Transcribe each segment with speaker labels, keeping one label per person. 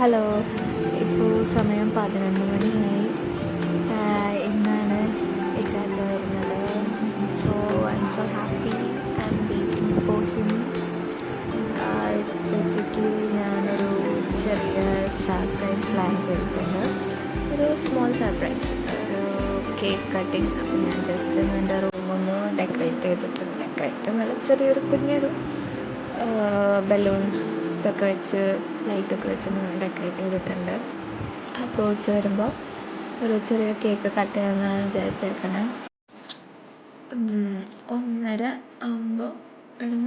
Speaker 1: Hello, ഇപ്പോൾ സമയം 11 മണിയായി. ഇന്നാണ് ഇച്ചാച്ച വരുന്നത്. So I M so happy. I M waiting for him. ചേച്ചിക്ക് ഞാനൊരു ചെറിയ സർപ്രൈസ് പ്ലാൻ ചെയ്തിട്ടുണ്ട്. ഒരു സ്മോൾ സർപ്രൈസ്, ഒരു കേക്ക് കട്ടിങ്. അപ്പോൾ ഞാൻ ജസ്റ്റ് എൻ്റെ റൂമൊന്ന് ഡെക്കറേറ്റ് ചെയ്തിട്ടുണ്ട്. ഡെക്കറേറ്റ് നല്ല ചെറിയൊരു കുഞ്ഞൊരു ബലൂൺ ഇതൊക്കെ വെച്ച് ലൈറ്റൊക്കെ വെച്ച് ഡെക്കറേറ്റ് ചെയ്തിട്ടുണ്ട്. അപ്പോൾ ഉച്ച വരുമ്പോൾ ഒരു ചെറിയ കേക്ക് കട്ട് ചെയ്യാമെന്നാണ് വിചാരിച്ചേക്കണേ. 1:30 ആകുമ്പോൾ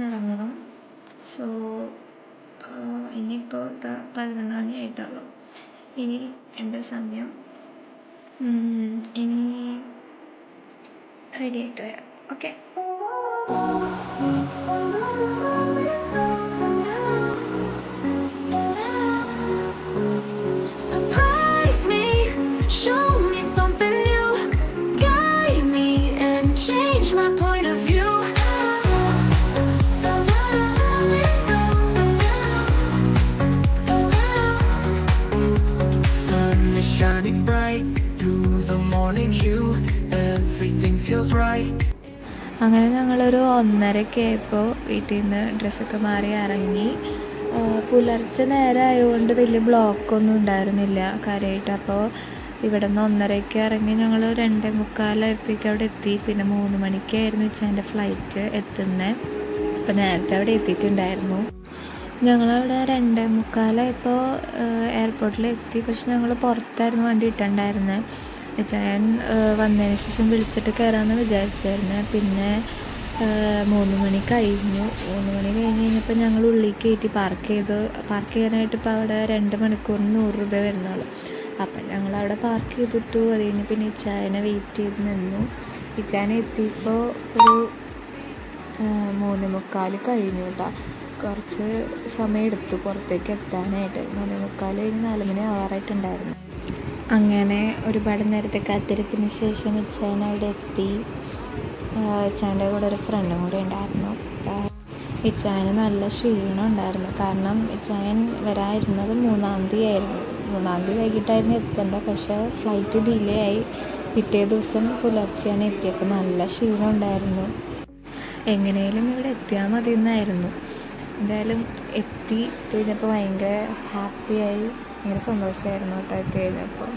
Speaker 1: ഇറങ്ങണം. സോ ഇനിയിപ്പോൾ 11 മണിയായിട്ടുള്ളൂ. ഇനി എൻ്റെ സമയം ഇനി റെഡി ആയിട്ട് വരാം. Okay.
Speaker 2: Shining bright through the morning hue, everything feels right.
Speaker 1: അങ്ങനെ ഞങ്ങളൊരു 1:30 ആയപ്പോൾ വീട്ടിൽ നിന്ന് ഡ്രസ്സൊക്കെ മാറി ഇറങ്ങി. പുലർച്ചെ നേരം ആയതുകൊണ്ട് വലിയ ബ്ലോക്കൊന്നും ഉണ്ടായിരുന്നില്ല കാര്യമായിട്ട്. അപ്പോൾ ഇവിടെ നിന്ന് 1:30 ഇറങ്ങി ഞങ്ങൾ 2:45 അവിടെ എത്തി. പിന്നെ 3 മണിക്കായിരുന്നു എൻ്റെ ഫ്ലൈറ്റ് എത്തുന്നത്. അപ്പോൾ നേരത്തെ അവിടെ എത്തിയിട്ടുണ്ടായിരുന്നു. ഞങ്ങളവിടെ 2:45 എയർപോർട്ടിൽ എത്തി. പക്ഷെ ഞങ്ങൾ പുറത്തായിരുന്നു വണ്ടി ഇട്ടുണ്ടായിരുന്നത്. ഞാൻ വന്നതിന് ശേഷം വിളിച്ചിട്ട് കയറാമെന്ന് വിചാരിച്ചായിരുന്നു. പിന്നെ 3 മണി കഴിഞ്ഞു. 3 മണി കഴിഞ്ഞപ്പോൾ ഞങ്ങൾ ഉള്ളിൽ കയറ്റി പാർക്ക് ചെയ്യാനായിട്ട് ഇപ്പോൾ അവിടെ 2 മണിക്കൂറിന് 100 രൂപ വരുന്നുള്ളൂ. അപ്പം ഞങ്ങളവിടെ പാർക്ക് ചെയ്തിട്ടു. അത് കഴിഞ്ഞ് പിന്നെ ഇച്ചായനെ വെയിറ്റ് ചെയ്ത് നിന്നു. ഇച്ചായനെ എത്തിയപ്പോൾ ഒരു 3:45 കഴിഞ്ഞു കേട്ടോ. കുറച്ച് സമയം എടുത്തു പുറത്തേക്ക് എത്താനായിട്ട്. 3:45 കഴിഞ്ഞ് 4 മണി ആവാറായിട്ടുണ്ടായിരുന്നു. അങ്ങനെ ഒരുപാട് നേരത്തെ കാത്തിരിപ്പിന് ശേഷം ഇച്ചായൻ അവിടെ എത്തി. ഇച്ചായൻ്റെ കൂടെ ഒരു ഫ്രണ്ടും കൂടെ ഉണ്ടായിരുന്നു. ഇച്ചായന് നല്ല ക്ഷീണം ഉണ്ടായിരുന്നു. കാരണം ഇച്ചായൻ വരാതിരുന്നത് 3-ാം തീയതി ആയിരുന്നു. 3-ാം തീയതി വൈകിട്ടായിരുന്നു എത്തേണ്ടത്. പക്ഷേ ഫ്ലൈറ്റ് ഡിലേ ആയി. പിറ്റേ ദിവസം പുലർച്ചെയാണ് എത്തിയപ്പോൾ നല്ല ക്ഷീണം ഉണ്ടായിരുന്നു. എങ്ങനെയും ഇവിടെ എത്തിയാൽ മതി എന്നായിരുന്നു. എന്തായാലും എത്തി കഴിഞ്ഞപ്പോൾ ഭയങ്കര ഹാപ്പിയായി, ഭയങ്കര സന്തോഷമായിരുന്നു കേട്ടോ എത്തി കഴിഞ്ഞപ്പോൾ.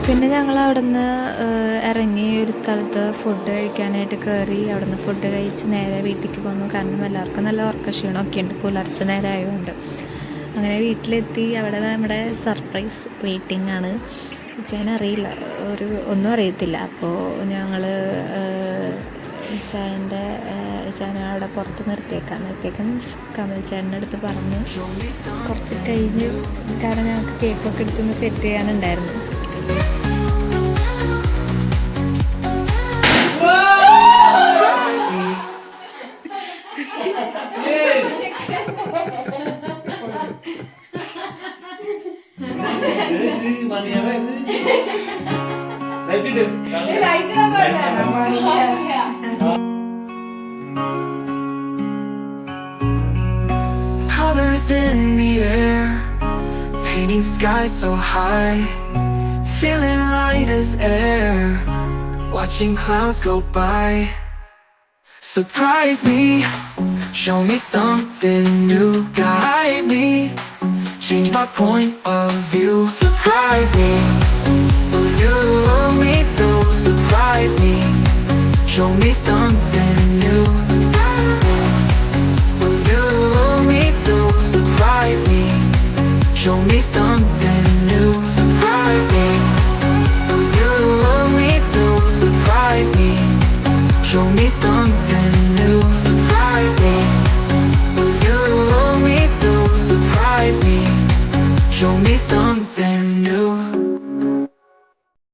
Speaker 1: പിന്നെ ഞങ്ങൾ അവിടെ നിന്ന് ഇറങ്ങി ഒരു സ്ഥലത്ത് ഫുഡ് കഴിക്കാനായിട്ട് കയറി. അവിടെ നിന്ന് ഫുഡ് കഴിച്ച് നേരെ വീട്ടിലേക്ക് പോന്നു. കാരണം എല്ലാവർക്കും നല്ല ഉറക്കക്ഷീണമൊക്കെ ഉണ്ട് പുലർച്ചെ നേരം ആയതുകൊണ്ട്. അങ്ങനെ വീട്ടിലെത്തി. അവിടെ നമ്മുടെ സർപ്രൈസ് വെയിറ്റിംഗ് ആണ്. അറിയില്ല, ഒന്നും അറിയത്തില്ല. അപ്പോൾ ഞങ്ങൾ ഇച്ചായനെ അവിടെ പുറത്ത് നിർത്തിയേക്കാൻ മീൻസ് കമൽ ചേട്ടൻ്റെ അടുത്ത് പറഞ്ഞു. കുറച്ച് കഴിഞ്ഞ് കാരണം ഞങ്ങൾക്ക് കേക്കൊക്കെ എടുത്തൊന്ന് set ചെയ്യാനുണ്ടായിരുന്നു.
Speaker 2: Colors in the air, painting skies so high, feeling light as air, watching clouds go by. Surprise me, show me something new, guide me, change my point of view. Surprise me, will you love me so? Surprise me, show me something new.